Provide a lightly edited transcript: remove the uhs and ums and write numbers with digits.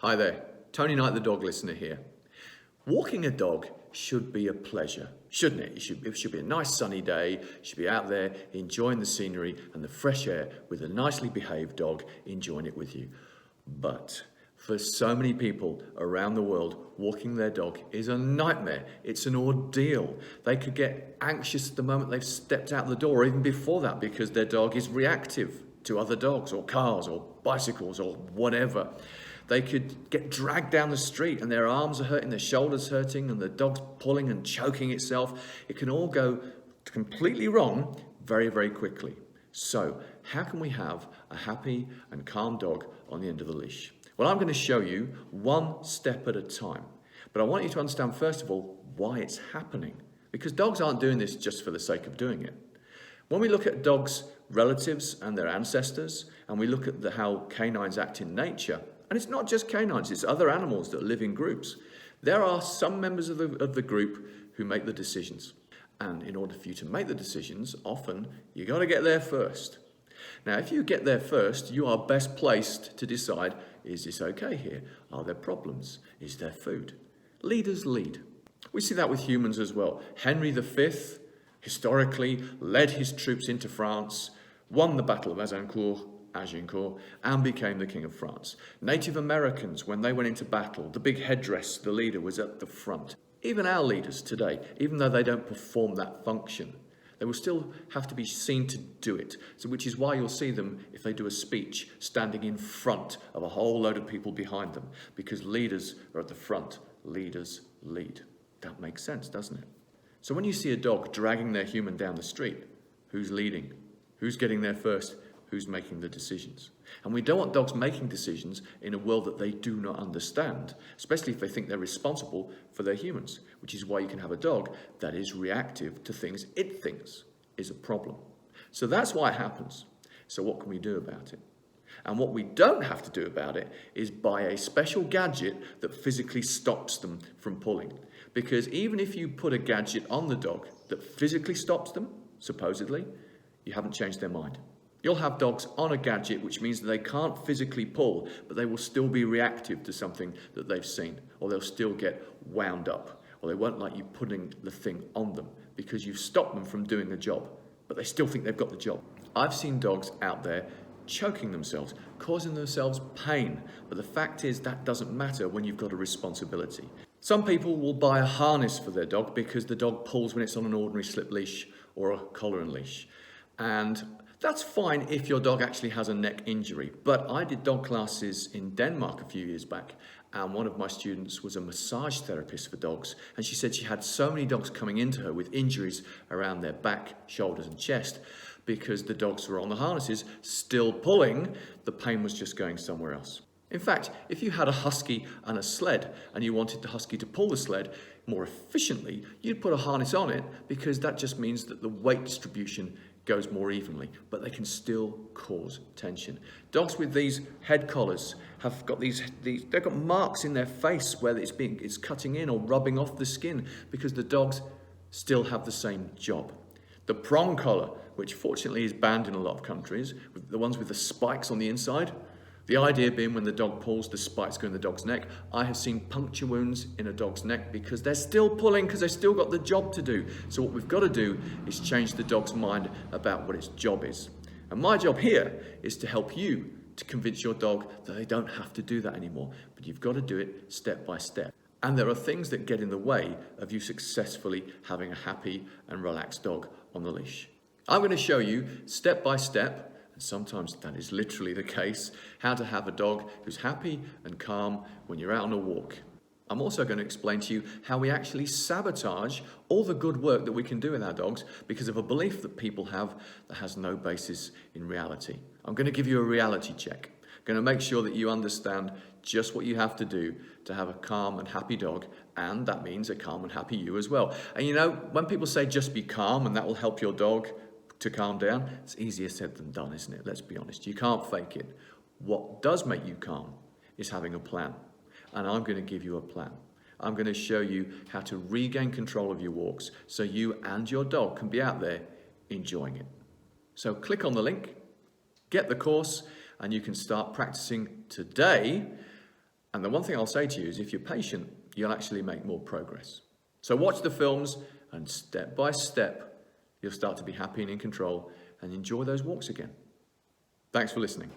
Hi there, Tony Knight the dog listener here. Walking a dog should be a pleasure, shouldn't it? It should be a nice sunny day, you should be out there enjoying the scenery and the fresh air with a nicely behaved dog enjoying it with you. But for so many people around the world, walking their dog is a nightmare. It's an ordeal. They could get anxious the moment they've stepped out the door, or even before that, because their dog is reactive to other dogs or cars or bicycles or whatever. They could get dragged down the street and their arms are hurting, their shoulders hurting, and the dog's pulling and choking itself. It can all go completely wrong very, very quickly. So how can we have a happy and calm dog on the end of the leash? Well, I'm going to show you one step at a time. But I want you to understand, first of all, why it's happening. Because dogs aren't doing this just for the sake of doing it. When we look at dogs' relatives and their ancestors, and we look at how canines act in nature, and it's not just canines, it's other animals that live in groups. There are some members of the group who make the decisions. And in order for you to make the decisions, often you got to get there first. Now, if you get there first, you are best placed to decide, is this okay here? Are there problems? Is there food? Leaders lead. We see that with humans as well. Henry V, historically, led his troops into France, won the Battle of Agincourt, and became the King of France. Native Americans, when they went into battle, the big headdress, the leader, was at the front. Even our leaders today, even though they don't perform that function, they will still have to be seen to do it. So, which is why you'll see them, if they do a speech, standing in front of a whole load of people behind them, because leaders are at the front. Leaders lead. That makes sense, doesn't it? So when you see a dog dragging their human down the street, who's leading? Who's getting there first? Who's making the decisions? And we don't want dogs making decisions in a world that they do not understand, especially if they think they're responsible for their humans, which is why you can have a dog that is reactive to things it thinks is a problem. So that's why it happens. So what can we do about it? And what we don't have to do about it is buy a special gadget that physically stops them from pulling. Because even if you put a gadget on the dog that physically stops them, supposedly, you haven't changed their mind. You'll have dogs on a gadget, which means that they can't physically pull, but they will still be reactive to something that they've seen, or they'll still get wound up, or they won't like you putting the thing on them because you've stopped them from doing the job, but they still think they've got the job. I've seen dogs out there choking themselves, causing themselves pain, but the fact is that doesn't matter when you've got a responsibility. Some people will buy a harness for their dog because the dog pulls when it's on an ordinary slip leash or a collar and leash. And that's fine if your dog actually has a neck injury, but I did dog classes in Denmark a few years back, and one of my students was a massage therapist for dogs, and she said she had so many dogs coming into her with injuries around their back, shoulders and chest because the dogs were on the harnesses still pulling, the pain was just going somewhere else. In fact, if you had a husky and a sled and you wanted the husky to pull the sled more efficiently, you'd put a harness on it because that just means that the weight distribution goes more evenly, but they can still cause tension. Dogs with these head collars have got they've got marks in their face where it's cutting in or rubbing off the skin because the dogs still have the same job. The prong collar, which fortunately is banned in a lot of countries, the ones with the spikes on the inside, the idea being when the dog pulls, the spikes go in the dog's neck. I have seen puncture wounds in a dog's neck because they're still pulling because they've still got the job to do. So what we've got to do is change the dog's mind about what its job is. And my job here is to help you to convince your dog that they don't have to do that anymore. But you've got to do it step by step. And there are things that get in the way of you successfully having a happy and relaxed dog on the leash. I'm going to show you step by step, and sometimes that is literally the case, how to have a dog who's happy and calm when you're out on a walk. I'm also going to explain to you how we actually sabotage all the good work that we can do with our dogs because of a belief that people have that has no basis in reality. I'm going to give you a reality check. I'm going to make sure that you understand just what you have to do to have a calm and happy dog, and that means a calm and happy you as well. And you know, when people say just be calm and that will help your dog to calm down, it's easier said than done, isn't it? Let's be honest. You can't fake it. What does make you calm is having a plan. And I'm going to give you a plan. I'm going to show you how to regain control of your walks so you and your dog can be out there enjoying it. So click on the link, get the course, and you can start practicing today And the one thing I'll say to you is if you're patient, you'll actually make more progress. So watch the films and step by step, you'll start to be happy and in control and enjoy those walks again. Thanks for listening.